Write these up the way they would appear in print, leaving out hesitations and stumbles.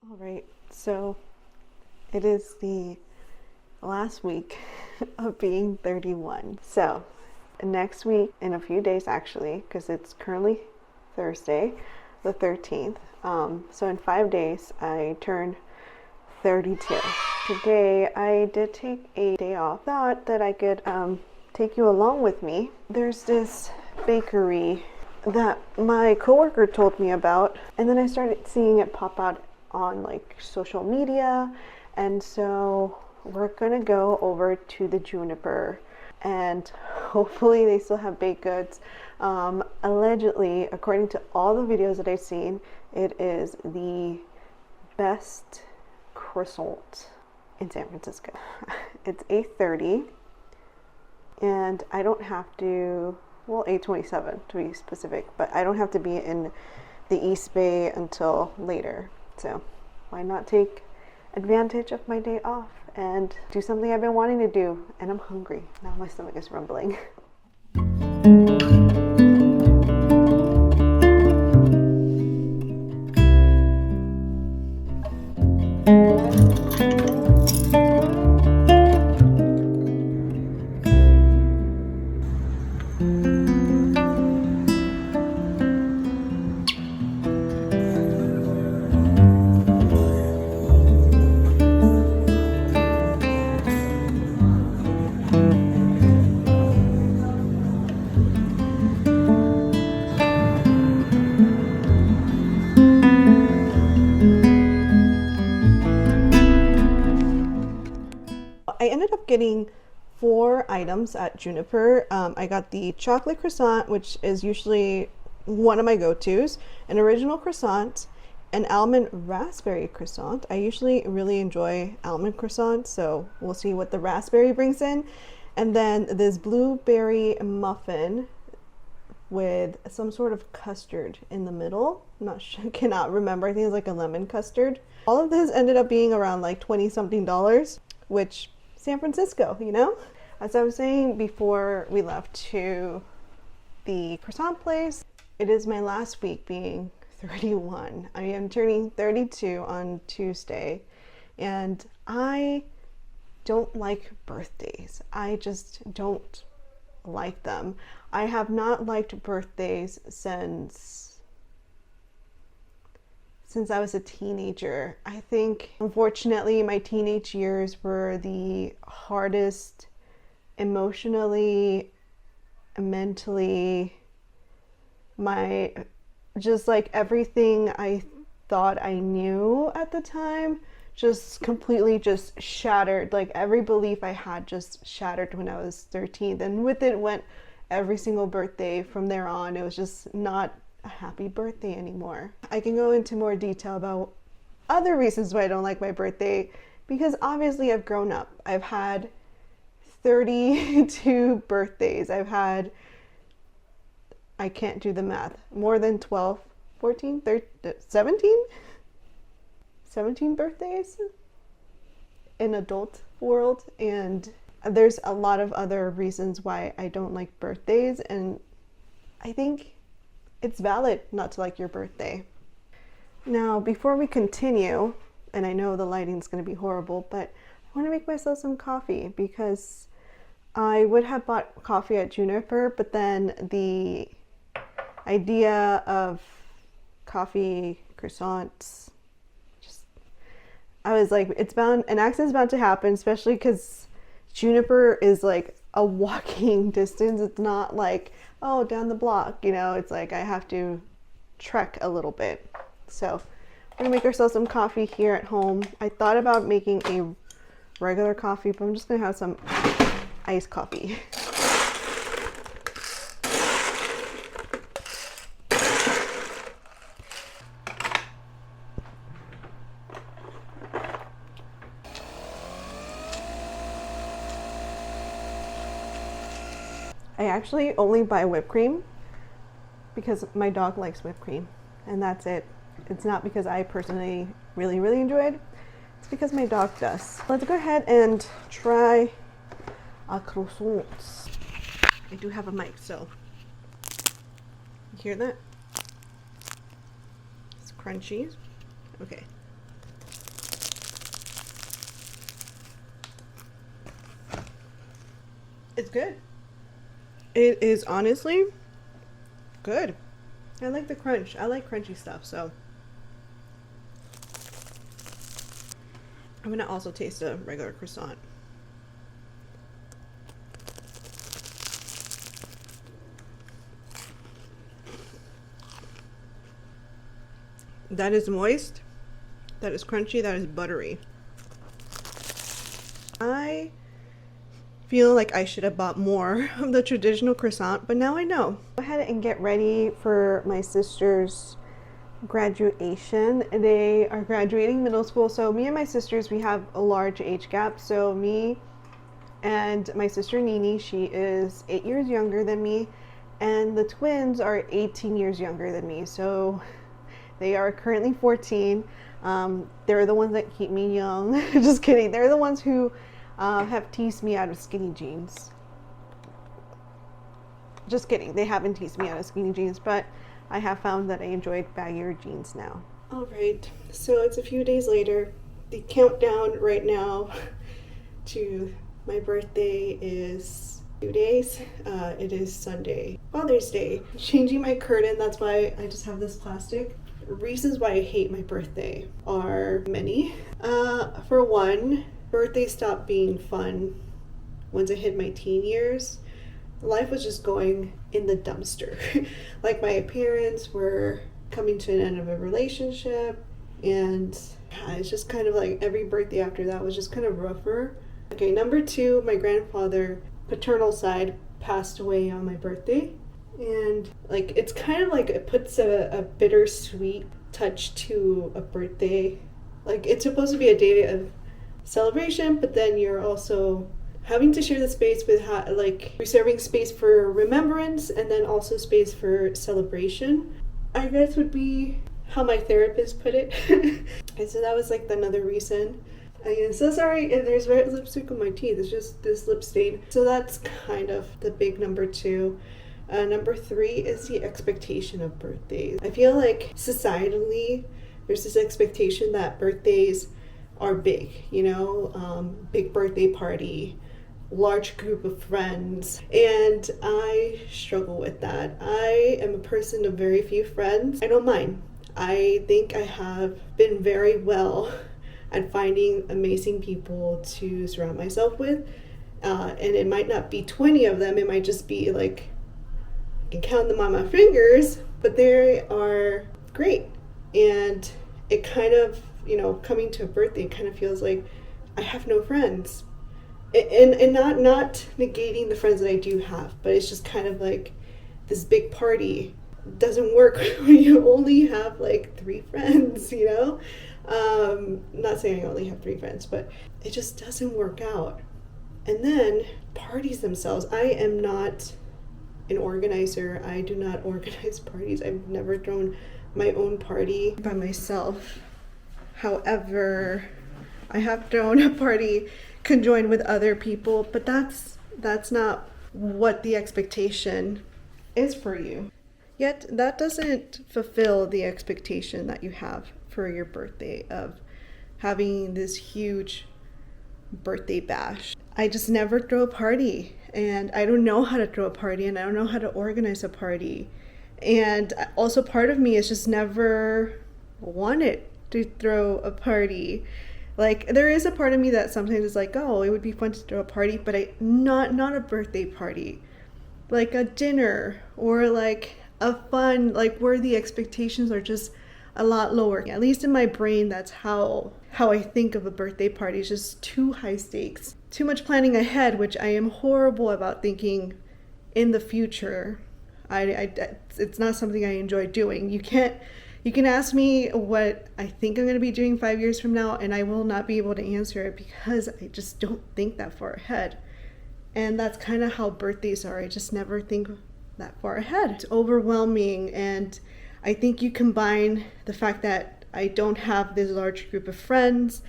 All right, so it is the last week of being 31. So next week, in a few days actually, because it's currently Thursday, the 13th. So in 5 days, I turn 32. Today, I did take a day off. Thought that I could take you along with me. There's this bakery that my coworker told me about, and then I started seeing it pop out on like social media, and so we're gonna go over to the Juniper, and hopefully they still have baked goods. Allegedly, according to all the videos that I've seen, it is the best croissant in San Francisco. It's 8:30, and I don't have to, well, 8:27 to be specific, but I don't have to be in the East Bay until later. So why not take advantage of my day off and do something I've been wanting to do? And I'm hungry. Now my stomach is rumbling. I ended up getting 4 items at Juniper. I got the chocolate croissant, which is usually one of my go-tos, an original croissant, an almond raspberry croissant. I usually really enjoy almond croissants, so we'll see what the raspberry brings in. And then this blueberry muffin with some sort of custard in the middle. I'm not sure, cannot remember. I think it's like a lemon custard. All of this ended up being around like $20-something, which San Francisco, you know? As I was saying before we left to the croissant place, it is my last week being 31. I am turning 32 on Tuesday, and I don't like birthdays. I just don't like them. I have not liked birthdays since I was a teenager. I think, unfortunately, my teenage years were the hardest emotionally, mentally. Just like everything I thought I knew at the time just completely just shattered. Like every belief I had just shattered when I was 13. And with it went every single birthday from there on. It was just not a happy birthday anymore. I can go into more detail about other reasons why I don't like my birthday, because obviously I've grown up. I've had 32 birthdays. I've had, I can't do the math, more than 12, 14, 13, 17 birthdays in adult world, and there's a lot of other reasons why I don't like birthdays, and I think it's valid not to like your birthday. Now, before we continue, and I know the lighting's going to be horrible, but I want to make myself some coffee because I would have bought coffee at Juniper, but then the idea of coffee croissants, I was like, an accident's bound to happen, especially because Juniper is like a walking distance. It's not like, oh, down the block, you know, it's like I have to trek a little bit. So we're gonna make ourselves some coffee here at home. I thought about making a regular coffee, but I'm just gonna have some iced coffee. I actually only buy whipped cream because my dog likes whipped cream, and that's it. It's not because I personally really enjoy it. It's because my dog does. Let's go ahead and try a croissant. I do have a mic, so you hear that? It's crunchy. Okay. It's good. It is honestly good. I like the crunch. I like crunchy stuff, so I'm gonna also taste a regular croissant. That is moist, that is crunchy, that is buttery. I feel like I should have bought more of the traditional croissant, but now I know. Go ahead and get ready for my sister's graduation. They are graduating middle school, so me and my sisters, we have a large age gap. So me and my sister Nini, she is 8 years younger than me, and the twins are 18 years younger than me. So they are currently 14. They're the ones that keep me young. Just kidding. They're the ones who have teased me out of skinny jeans. Just kidding. They haven't teased me out of skinny jeans, but I have found that I enjoy baggier jeans now. All right, so it's a few days later. The countdown right now to my birthday is 2 days. It is Sunday, Father's Day. Changing my curtain, that's why I just have this plastic. Reasons why I hate my birthday are many. For one, birthday stopped being fun once I hit my teen years. Life was just going in the dumpster. Like, my parents were coming to an end of a relationship, and it's just kind of like every birthday after that was just kind of rougher. Okay, number two, my grandfather, paternal side, passed away on my birthday. And like, it's kind of like it puts a bittersweet touch to a birthday. Like, it's supposed to be a day of celebration, but then you're also having to share the space with like reserving space for remembrance and then also space for celebration, I guess would be how my therapist put it. And so that was like another reason. I am so sorry if there's red lipstick on my teeth. It's just this lip stain. So that's kind of the big number two. Number three is the expectation of birthdays. I feel like societally there's this expectation that birthdays are big, you know, big birthday party, large group of friends, and I struggle with that. I am a person of very few friends. I don't mind. I think I have been very well at finding amazing people to surround myself with, and it might not be 20 of them, it might just be like, I can count them on my fingers, but they are great. And it kind of, you know, coming to a birthday, it kind of feels like I have no friends. And not negating the friends that I do have, but it's just kind of like this big party doesn't work when you only have like 3 friends, you know? Not saying I only have 3 friends, but it just doesn't work out. And then parties themselves, I am not an organizer. I do not organize parties. I've never thrown my own party by myself. However, I have thrown a party conjoined with other people, but that's not what the expectation is for you. Yet that doesn't fulfill the expectation that you have for your birthday of having this huge birthday bash. I just never throw a party, and I don't know how to throw a party, and I don't know how to organize a party. And also part of me is just never wanted to throw a party. Like, there is a part of me that sometimes is like, oh, it would be fun to throw a party, but not a birthday party. Like a dinner, or like a fun, like where the expectations are just a lot lower. At least in my brain, that's how I think of a birthday party. It's just too high stakes. Too much planning ahead, which I am horrible about thinking in the future. It's not something I enjoy doing. You can ask me what I think I'm going to be doing 5 years from now, and I will not be able to answer it because I just don't think that far ahead. And that's kind of how birthdays are. I just never think that far ahead. It's overwhelming, and I think you combine the fact that I don't have this large group of friends,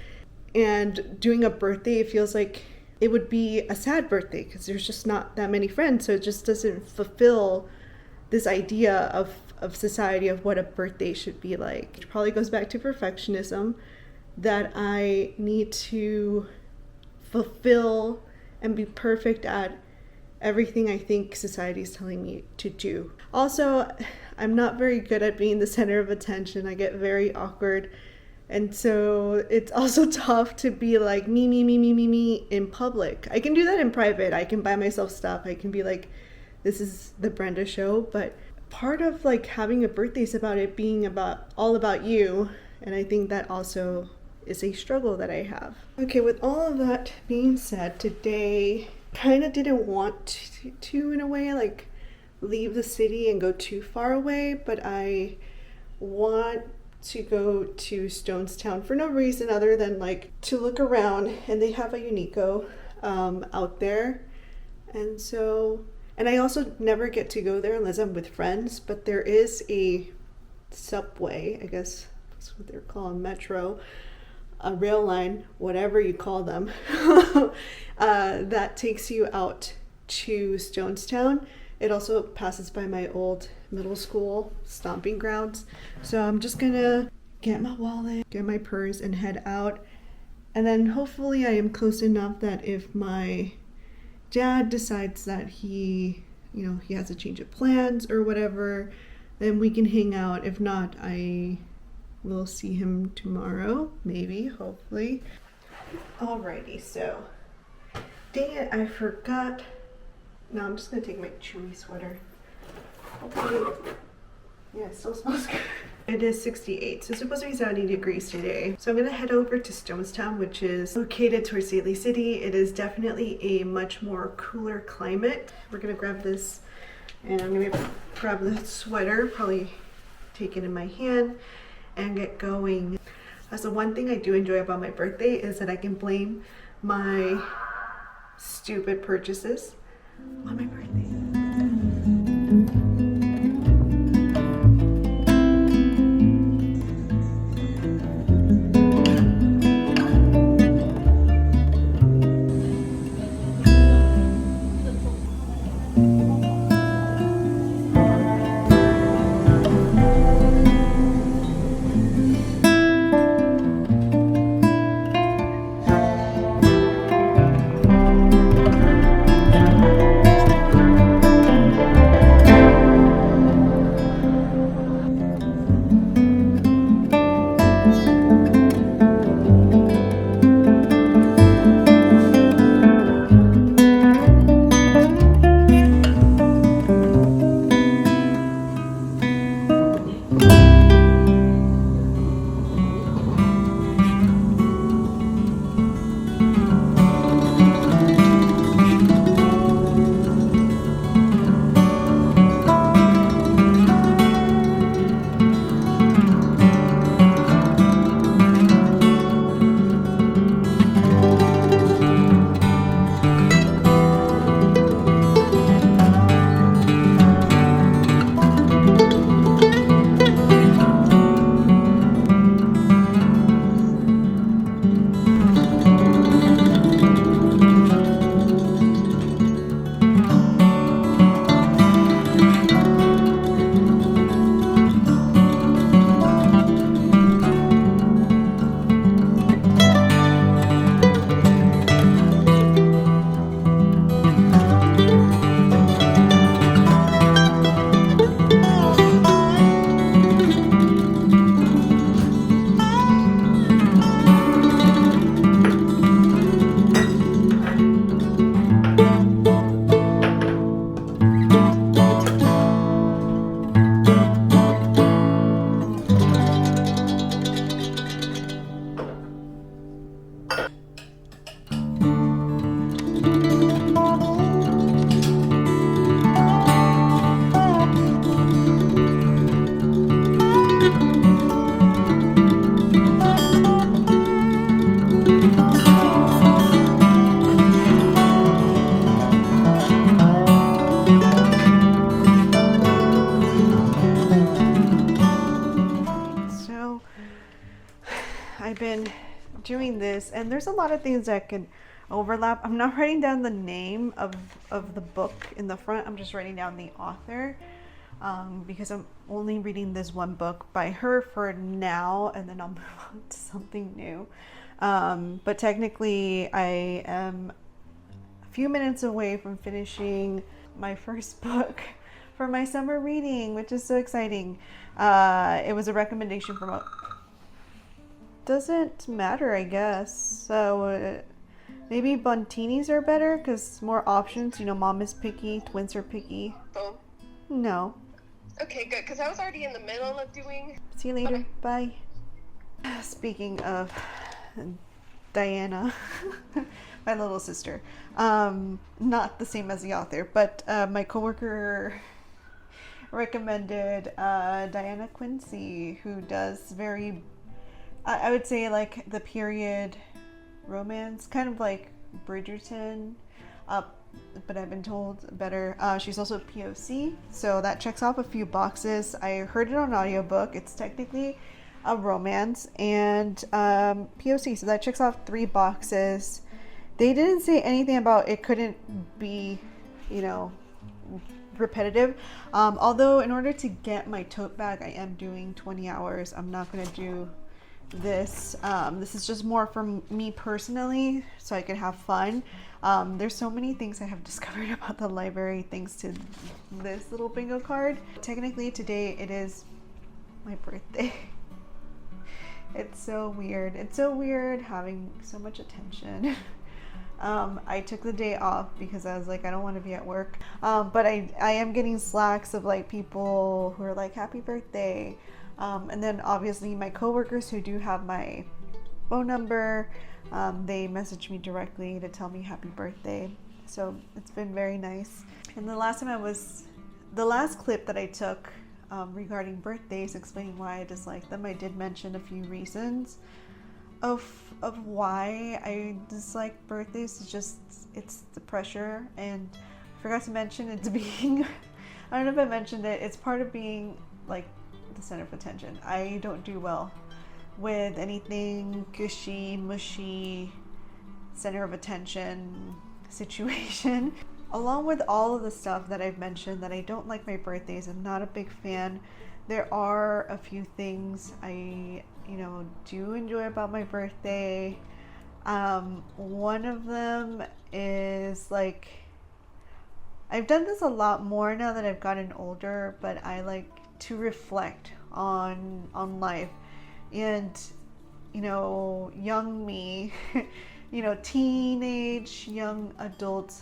and doing a birthday, it feels like it would be a sad birthday because there's just not that many friends, so it just doesn't fulfill this idea of society of what a birthday should be like. It probably goes back to perfectionism, that I need to fulfill and be perfect at everything I think society is telling me to do. Also, I'm not very good at being the center of attention. I get very awkward. And so it's also tough to be like me in public. I can do that in private. I can buy myself stuff. I can be like, this is the Brenda show. But part of like having a birthday is about it being all about you. And I think that also is a struggle that I have. Okay, with all of that being said, today kind of didn't want to in a way like leave the city and go too far away, but I want to go to Stonestown for no reason other than like to look around, and they have a Uniqlo out there, and I also never get to go there unless I'm with friends, but there is a subway, I guess that's what they're called, metro, a rail line, whatever you call them, that takes you out to Stonestown. It also passes by my old middle school stomping grounds. So I'm just gonna get my wallet, get my purse, and head out. And then hopefully I am close enough that if my dad decides that he has a change of plans or whatever, then we can hang out. If not, I will see him tomorrow, maybe, hopefully. Alrighty, so dang it, I forgot. No, I'm just gonna take my chewy sweater. Hopefully, yeah, it still smells good. It is 68, so it's supposed to be 70 degrees today. So I'm gonna head over to Stonestown, which is located towards Daly City. It is definitely a much more cooler climate. We're gonna grab this, and I'm gonna grab the sweater, probably take it in my hand, and get going. So one thing I do enjoy about my birthday is that I can blame my stupid purchases on my birthday. I've been doing this, and there's a lot of things that can overlap. I'm not writing down the name of the book in the front. I'm just writing down the author because I'm only reading this one book by her for now, and then I'll move on to something new. But technically I am few minutes away from finishing my first book for my summer reading, which is so exciting. It was a recommendation from a... Doesn't matter, I guess. So maybe Buntinis are better because more options. You know, mom is picky, twins are picky. Oh. No. Okay, good, because I was already in the middle of doing... See you later. Okay. Bye. Speaking of Diana, my little sister, not the same as the author, but my coworker recommended Diana Quincy, who does very, I would say, like the period romance, kind of like Bridgerton, but I've been told better. She's also POC, so that checks off a few boxes. I heard it on audiobook. It's technically a romance and POC, so that checks off 3 boxes. They didn't say anything about it couldn't be, you know, repetitive. Although in order to get my tote bag, I am doing 20 hours. I'm not going to do this. This is just more for me personally, so I can have fun. There's so many things I have discovered about the library thanks to this little bingo card. Technically today it is my birthday. It's so weird. It's so weird having so much attention. I took the day off because I was like, I don't want to be at work. But I am getting slacks of like people who are like, happy birthday. And then obviously my coworkers who do have my phone number, they message me directly to tell me happy birthday. So it's been very nice. And the last clip that I took regarding birthdays, explaining why I dislike them, I did mention a few reasons of why I dislike birthdays. It's the pressure, and I forgot to mention it's being I don't know if I mentioned it, it's part of being like the center of attention. I don't do well with anything gushy, mushy, center of attention situation. Along with all of the stuff that I've mentioned that I don't like my birthdays, I'm not a big fan. There are a few things I, do enjoy about my birthday. One of them is like, I've done this a lot more now that I've gotten older, but I like to reflect on life. And, young me, teenage, young adult,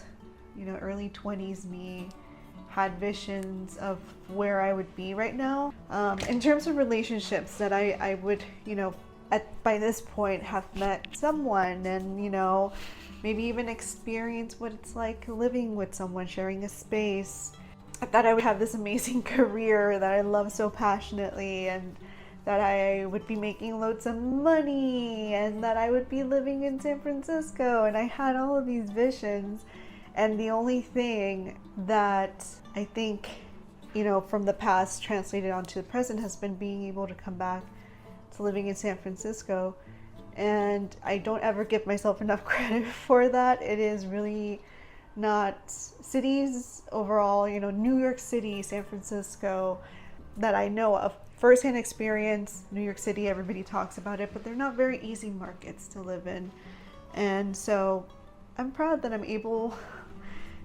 early 20s me had visions of where I would be right now. In terms of relationships that I would, by this point have met someone and, maybe even experience what it's like living with someone, sharing a space. I thought I would have this amazing career that I love so passionately, and that I would be making loads of money, and that I would be living in San Francisco, and I had all of these visions. And the only thing that I think, from the past translated onto the present has been being able to come back to living in San Francisco. And I don't ever give myself enough credit for that. It is really not cities overall, New York City, San Francisco, that I know of firsthand experience. New York City, everybody talks about it, but they're not very easy markets to live in. And so I'm proud that I'm able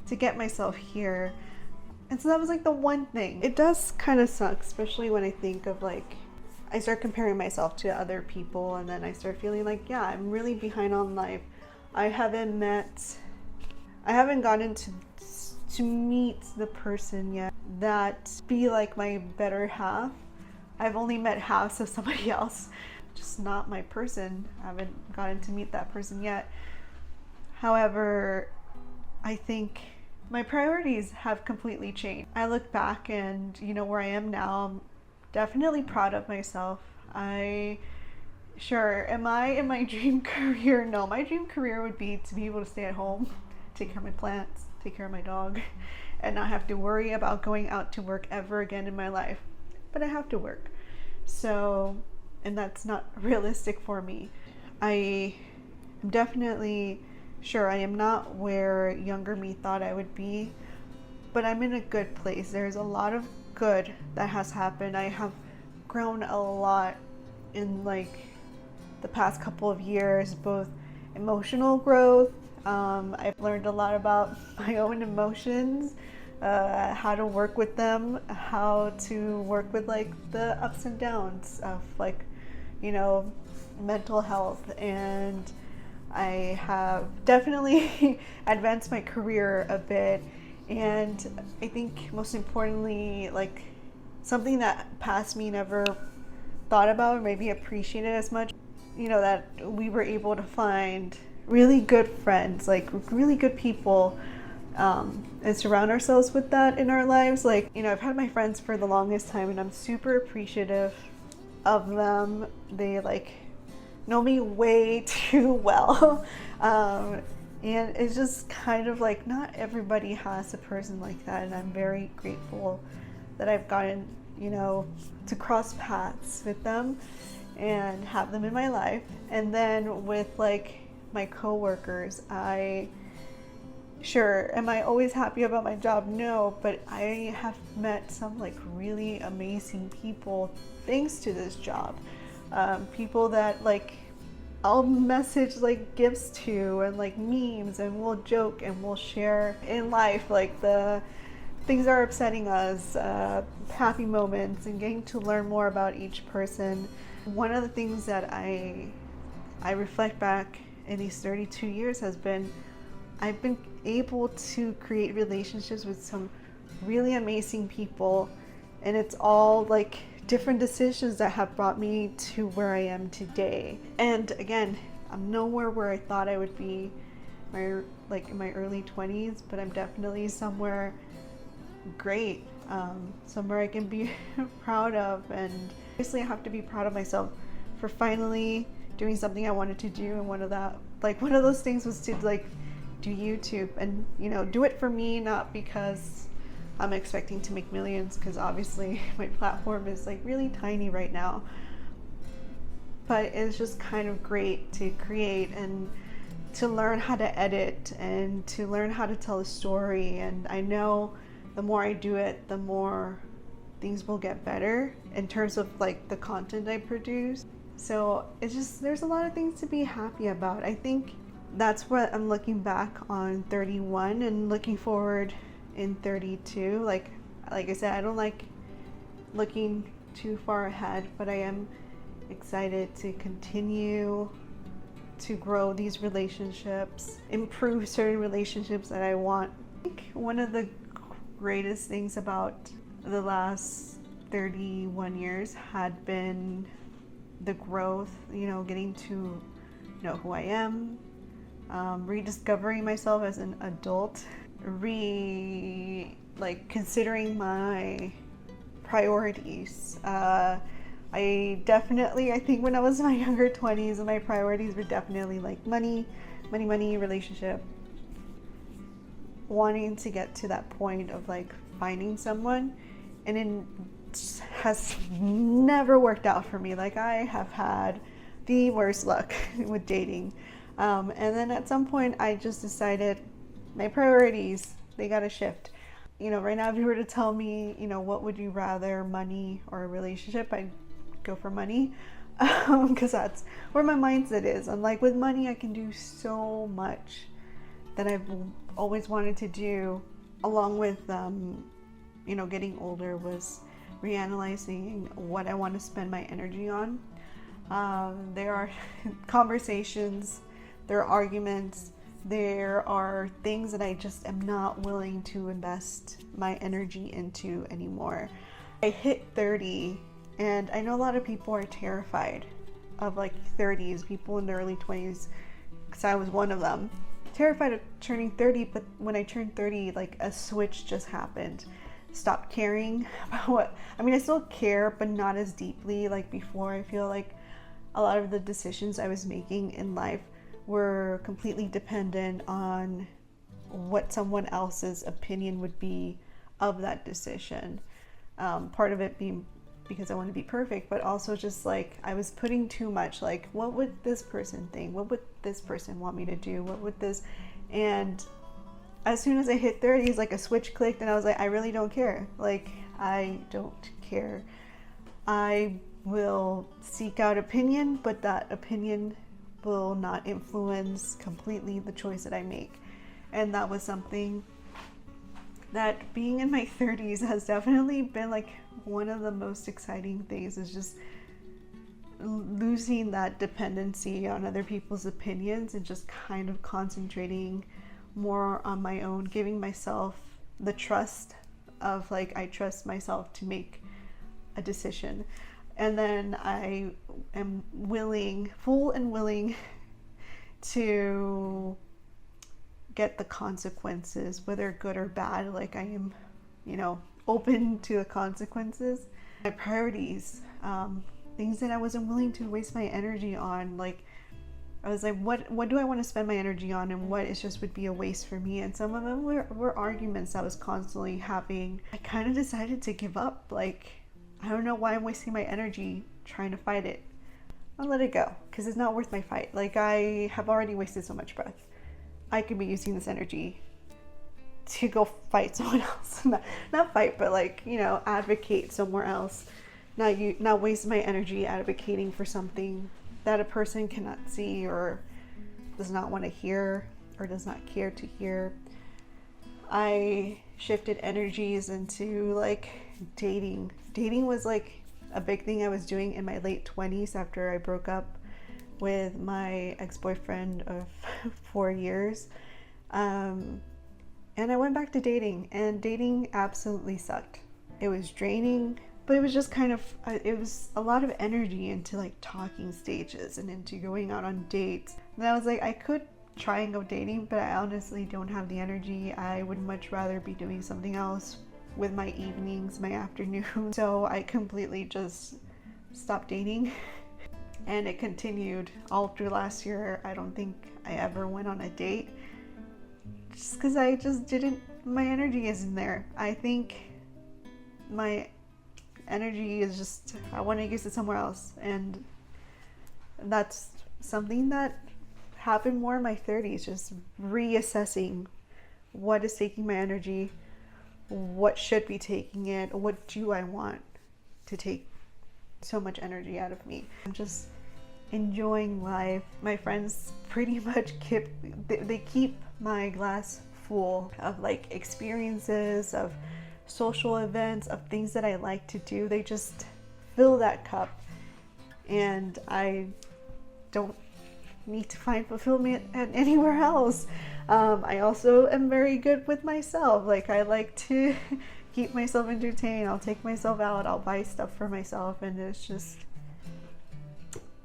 to get myself here. And so that was like the one thing. It does kind of suck, especially when I think of like, I start comparing myself to other people, and then I start feeling like, yeah, I'm really behind on life. I haven't gotten to meet the person yet that be like my better half. I've only met halves of somebody else, just not my person. I haven't gotten to meet that person yet. However, I think my priorities have completely changed. I look back and, where I am now, I'm definitely proud of myself. Am I in my dream career? No, my dream career would be to be able to stay at home, take care of my plants, take care of my dog, and not have to worry about going out to work ever again in my life. But I have to work. So, and that's not realistic for me. I am definitely sure I am not where younger me thought I would be, but I'm in a good place. There's a lot of good that has happened. I have grown a lot in like the past couple of years, both emotional growth I've learned a lot about my own emotions, how to work with them, how to work with like the ups and downs of like, you know, mental health. And I have definitely advanced my career a bit. And I think most importantly, like something that past me never thought about or maybe appreciated as much, you know, that we were able to find really good friends, like really good people, and surround ourselves with that in our lives. Like, you know, I've had my friends for the longest time and I'm super appreciative of them. They like know me way too well. And it's just kind of like not everybody has a person like that, and I'm very grateful that I've gotten, you know, to cross paths with them and have them in my life. And then with like my coworkers, am I always happy about my job? No, but I have met some like really amazing people thanks to this job. People that like I'll message like gifts to and like memes, and we'll joke and we'll share in life like the things that are upsetting us, happy moments, and getting to learn more about each person. One of the things that I reflect back in these 32 years has been I've been able to create relationships with some really amazing people, and it's all like different decisions that have brought me to where I am today. And again, I'm nowhere where I thought I would be in my early 20s, but I'm definitely somewhere great, somewhere I can be proud of. And obviously I have to be proud of myself for finally doing something I wanted to do, and one of those things was to like do YouTube, and you know, do it for me, not because I'm expecting to make millions, because obviously my platform is like really tiny right now. But it's just kind of great to create and to learn how to edit and to learn how to tell a story. And I know the more I do it, the more things will get better in terms of like the content I produce. So it's just, there's a lot of things to be happy about. I think that's what I'm looking back on 31 and looking forward in 32. Like I said, I don't like looking too far ahead, but I am excited to continue to grow these relationships, improve certain relationships that I want. I think one of the greatest things about the last 31 years had been the growth, you know, getting to know who I am, rediscovering myself as an adult, considering my priorities. I think when I was in my younger 20s, my priorities were definitely like money, relationship, wanting to get to that point of like finding someone, and it has never worked out for me. Like, I have had the worst luck with dating. And then at some point I just decided my priorities, they gotta shift. You know, right now if you were to tell me, you know, what would you rather, money or a relationship, I'd go for money, because that's where my mindset is. And like with money, I can do so much that I've always wanted to do, along with you know, getting older, was reanalyzing what I want to spend my energy on. There are conversations, there are arguments, there are things that I just am not willing to invest my energy into anymore. I hit 30, and I know a lot of people are terrified of like 30s, people in their early 20s, because I was one of them. Terrified of turning 30, but when I turned 30, like a switch just happened. Stopped caring about I still care, but not as deeply like before. I feel like a lot of the decisions I was making in life were completely dependent on what someone else's opinion would be of that decision. Part of it being because I want to be perfect, but also just like I was putting too much, like, what would this person think? What would this person want me to do? What would this? And as soon as I hit 30s, like a switch clicked, and I was like, I really don't care. Like, I don't care. I will seek out opinion, but that opinion will not influence completely the choice that I make. And that was something that being in my 30s has definitely been like one of the most exciting things, is just losing that dependency on other people's opinions and just kind of concentrating more on my own, giving myself the trust of like, I trust myself to make a decision. And then I am full and willing to get the consequences, whether good or bad. Like I am, open to the consequences. My priorities, things that I wasn't willing to waste my energy on. Like I was like, what do I want to spend my energy on, and what is just would be a waste for me? And some of them were arguments I was constantly having. I kind of decided to give up. Like, I don't know why I'm wasting my energy trying to fight it. I'll let it go, because it's not worth my fight. Like, I have already wasted so much breath. I could be using this energy to go fight someone else. Not fight, but like, advocate somewhere else. Not waste my energy advocating for something that a person cannot see or does not want to hear or does not care to hear. I shifted energies into like dating. Dating was like a big thing I was doing in my late 20s after I broke up with my ex-boyfriend of 4 years. And I went back to dating, and dating absolutely sucked. It was draining, but it was just kind of, it was a lot of energy into like talking stages and into going out on dates. And I was like, I could try and go dating, but I honestly don't have the energy. I would much rather be doing something else with my evenings, my afternoons. So I completely just stopped dating. And it continued all through last year. I don't think I ever went on a date, just because I just didn't, my energy isn't there. I think my energy is just, I want to use it somewhere else. And that's something that happened more in my 30s, just reassessing what is taking my energy, what should be taking it, what do I want to take so much energy out of me. I'm just enjoying life. My friends pretty much keep my glass full of like experiences, of social events, of things that I like to do. They just fill that cup, and I don't need to find fulfillment at anywhere else. I also am very good with myself. Like I like to keep myself entertained. I'll take myself out, I'll buy stuff for myself, and it's just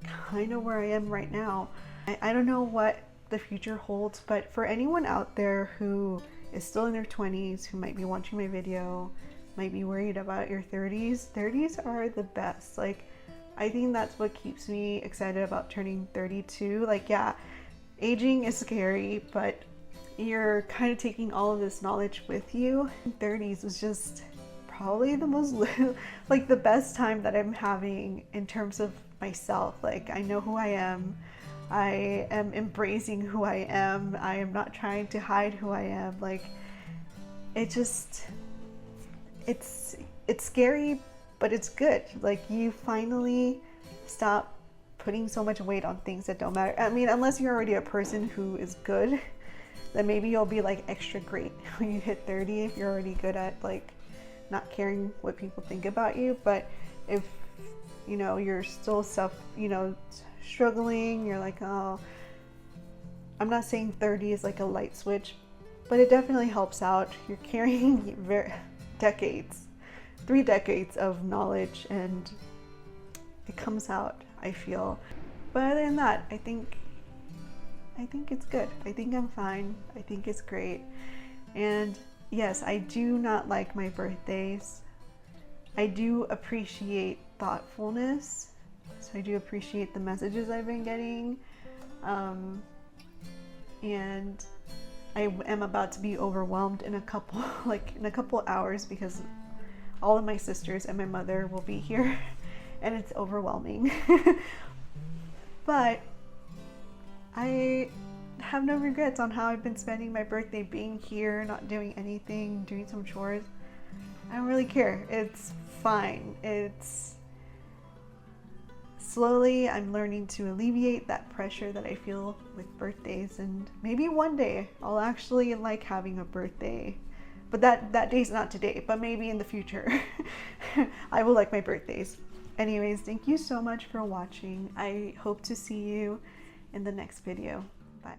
kind of where I am right now. I don't know what the future holds, but for anyone out there who is still in their 20s, who might be watching my video, might be worried about your 30s are the best. Like, I think that's what keeps me excited about turning 32. Like, yeah, aging is scary, but you're kind of taking all of this knowledge with you. 30s was just probably the most like the best time that I'm having in terms of myself. Like, I know who I am. I am embracing who I am. I am not trying to hide who I am. Like, it's scary, but it's good. Like, you finally stop putting so much weight on things that don't matter. I mean, unless you're already a person who is good, then maybe you'll be like extra great when you hit 30 if you're already good at like not caring what people think about you. But if you're still struggling, you're like, oh, I'm not saying 30 is like a light switch, but it definitely helps out. You're carrying 3 decades of knowledge, and it comes out, I feel. But other than that, I think it's good. I think I'm fine. I think it's great. And yes, I do not like my birthdays. I do appreciate thoughtfulness. So I do appreciate the messages I've been getting. And I am about to be overwhelmed in a couple hours, because all of my sisters and my mother will be here, and it's overwhelming. But I have no regrets on how I've been spending my birthday, being here, not doing anything, doing some chores. I don't really care. It's fine. It's slowly I'm learning to alleviate that pressure that I feel with birthdays, and maybe one day I'll actually like having a birthday. But that day's not today, but maybe in the future I will like my birthdays. Anyways, thank you so much for watching. I hope to see you in the next video. Bye.